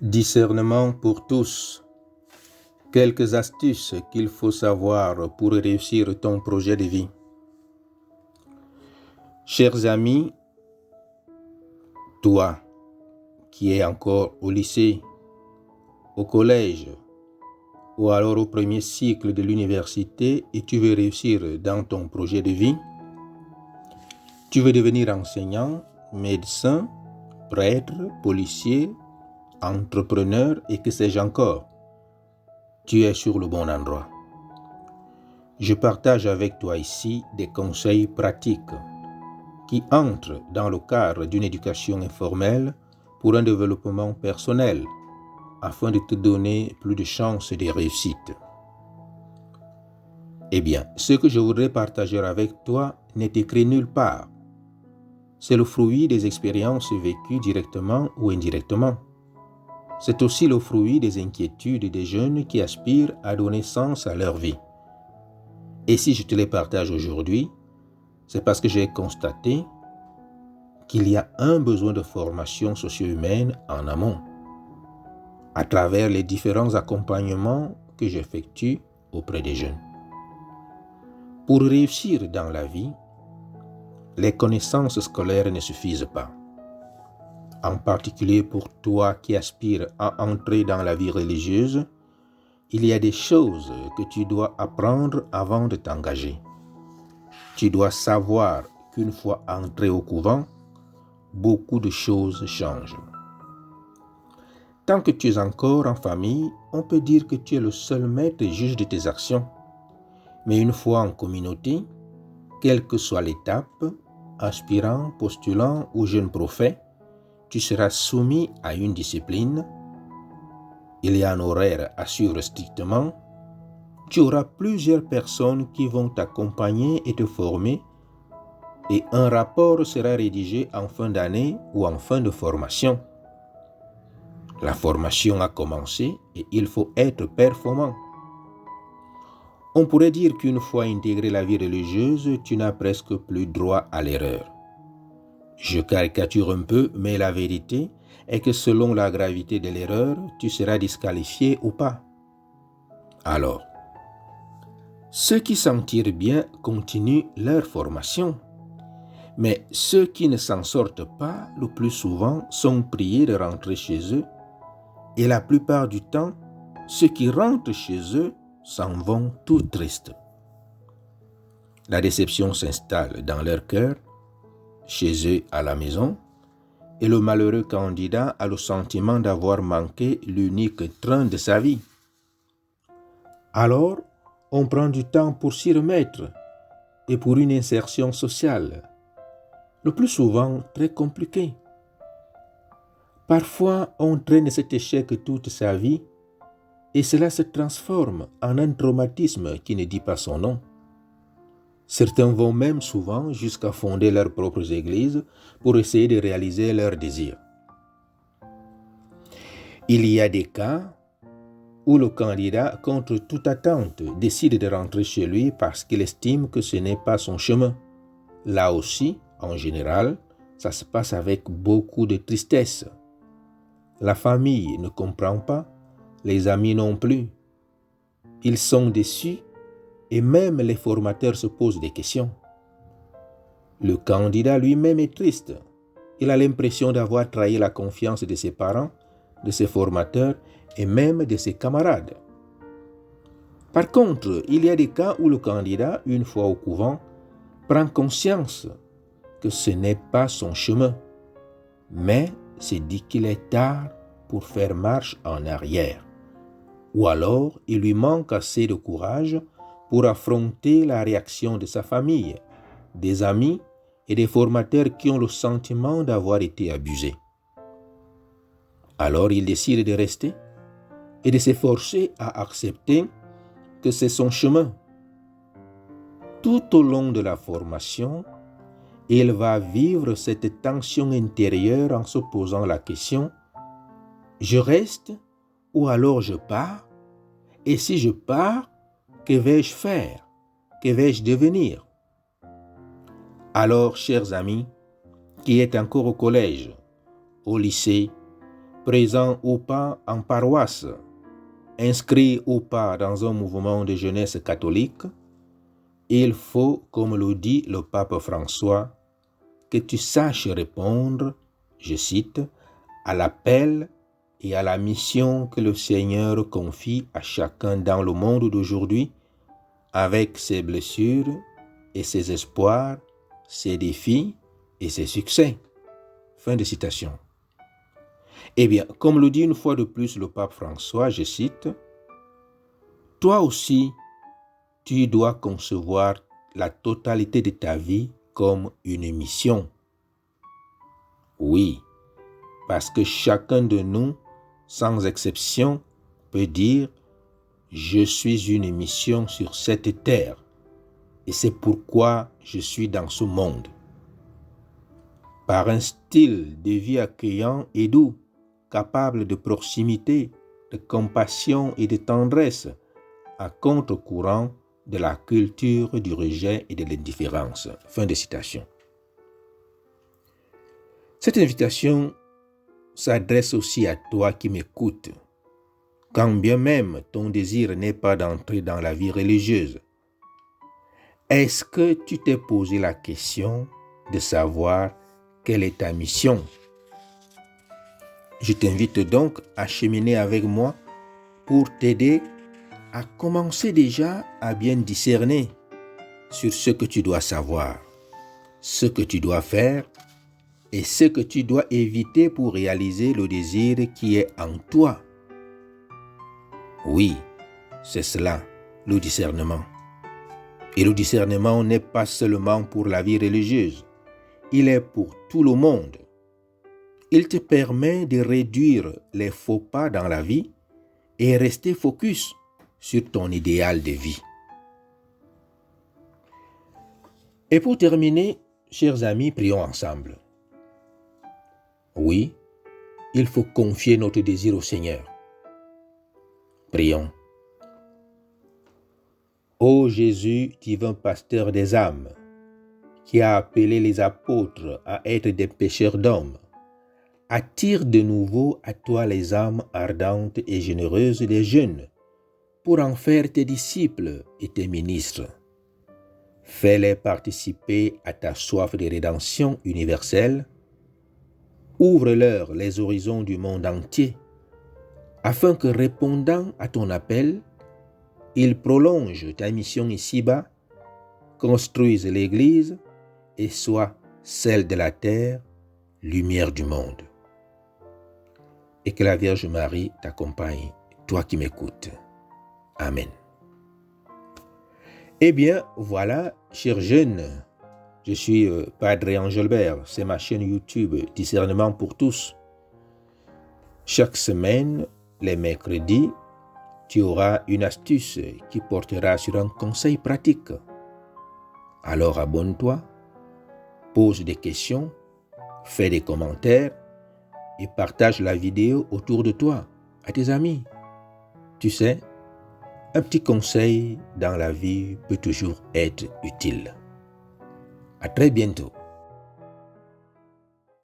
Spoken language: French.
Discernement pour tous. Quelques astuces qu'il faut savoir pour réussir ton projet de vie. Chers amis, toi qui es encore au lycée, au collège ou alors au premier cycle de l'université et tu veux réussir dans ton projet de vie, tu veux devenir enseignant, médecin, prêtre, policier, entrepreneur et que sais-je encore. Tu es sur le bon endroit. Je partage avec toi ici des conseils pratiques qui entrent dans le cadre d'une éducation informelle pour un développement personnel afin de te donner plus de chances de réussite. Eh bien, ce que je voudrais partager avec toi n'est écrit nulle part. C'est le fruit des expériences vécues directement ou indirectement. C'est aussi le fruit des inquiétudes des jeunes qui aspirent à donner sens à leur vie. Et si je te les partage aujourd'hui, c'est parce que j'ai constaté qu'il y a un besoin de formation socio-humaine en amont, à travers les différents accompagnements que j'effectue auprès des jeunes. Pour réussir dans la vie, les connaissances scolaires ne suffisent pas. En particulier pour toi qui aspires à entrer dans la vie religieuse, il y a des choses que tu dois apprendre avant de t'engager. Tu dois savoir qu'une fois entré au couvent, beaucoup de choses changent. Tant que tu es encore en famille, on peut dire que tu es le seul maître et juge de tes actions. Mais une fois en communauté, quelle que soit l'étape, aspirant, postulant ou jeune prophète, tu seras soumis à une discipline. Il y a un horaire à suivre strictement. Tu auras plusieurs personnes qui vont t'accompagner et te former et un rapport sera rédigé en fin d'année ou en fin de formation. La formation a commencé et il faut être performant. On pourrait dire qu'une fois intégré la vie religieuse, tu n'as presque plus droit à l'erreur. Je caricature un peu, mais la vérité est que selon la gravité de l'erreur, tu seras disqualifié ou pas. Alors, ceux qui s'en tirent bien continuent leur formation. Mais ceux qui ne s'en sortent pas, le plus souvent, sont priés de rentrer chez eux. Et la plupart du temps, ceux qui rentrent chez eux s'en vont tout tristes. La déception s'installe dans leur cœur, chez eux à la maison, et le malheureux candidat a le sentiment d'avoir manqué l'unique train de sa vie. Alors, on prend du temps pour s'y remettre et pour une insertion sociale, le plus souvent très compliquée. Parfois, on traîne cet échec toute sa vie et cela se transforme en un traumatisme qui ne dit pas son nom. Certains vont même souvent jusqu'à fonder leurs propres églises pour essayer de réaliser leurs désirs. Il y a des cas où le candidat, contre toute attente, décide de rentrer chez lui parce qu'il estime que ce n'est pas son chemin. Là aussi, en général, ça se passe avec beaucoup de tristesse. La famille ne comprend pas, les amis non plus. Ils sont déçus et même les formateurs se posent des questions. Le candidat lui-même est triste. Il a l'impression d'avoir trahi la confiance de ses parents, de ses formateurs et même de ses camarades. Par contre, il y a des cas où le candidat, une fois au couvent, prend conscience que ce n'est pas son chemin, mais se dit qu'il est tard pour faire marche en arrière. Ou alors, il lui manque assez de courage pour affronter la réaction de sa famille, des amis et des formateurs qui ont le sentiment d'avoir été abusés. Alors, il décide de rester et de s'efforcer à accepter que c'est son chemin. Tout au long de la formation, il va vivre cette tension intérieure en se posant la question « Je reste ou alors je pars? Et si je pars, que vais-je faire? Que vais-je devenir ?» Alors, chers amis, qui êtes encore au collège, au lycée présent ou pas en paroisse, inscrit ou pas dans un mouvement de jeunesse catholique, il faut, comme le dit le pape François, que tu saches répondre, je cite, à l'appel et à la mission que le Seigneur confie à chacun dans le monde d'aujourd'hui, avec ses blessures et ses espoirs, ses défis et ses succès. Fin de citation. Eh bien, comme le dit une fois de plus le pape François, je cite, « Toi aussi, tu dois concevoir la totalité de ta vie comme une mission. » Oui, parce que chacun de nous, sans exception, peut dire « Je suis une mission sur cette terre et c'est pourquoi je suis dans ce monde. » Par un style de vie accueillant et doux, capable de proximité, de compassion et de tendresse, à contre-courant de la culture du rejet et de l'indifférence. Fin de citation. Cette invitation s'adresse aussi à toi qui m'écoutes, quand bien même ton désir n'est pas d'entrer dans la vie religieuse. Est-ce que tu t'es posé la question de savoir quelle est ta mission? Je t'invite donc à cheminer avec moi pour t'aider à commencer déjà à bien discerner sur ce que tu dois savoir, ce que tu dois faire et ce que tu dois éviter pour réaliser le désir qui est en toi. Oui, c'est cela, le discernement. Et le discernement n'est pas seulement pour la vie religieuse, il est pour tout le monde. Il te permet de réduire les faux pas dans la vie et rester focus sur ton idéal de vie. Et pour terminer, chers amis, prions ensemble. Oui, il faut confier notre désir au Seigneur. Prions. Ô Jésus, divin pasteur des âmes, qui a appelé les apôtres à être des pêcheurs d'hommes, attire de nouveau à toi les âmes ardentes et généreuses des jeunes, pour en faire tes disciples et tes ministres. Fais-les participer à ta soif de rédemption universelle. Ouvre-leur les horizons du monde entier, afin que, répondant à ton appel, ils prolongent ta mission ici-bas, construisent l'Église et soient celle de la terre, lumière du monde. Et que la Vierge Marie t'accompagne, toi qui m'écoutes. Amen. Eh bien, voilà, chers jeunes, je suis Padre Angelbert, c'est ma chaîne YouTube Discernement pour tous. Chaque semaine, les mercredis, tu auras une astuce qui portera sur un conseil pratique. Alors abonne-toi, pose des questions, fais des commentaires et partage la vidéo autour de toi, à tes amis. Tu sais, un petit conseil dans la vie peut toujours être utile. À très bientôt.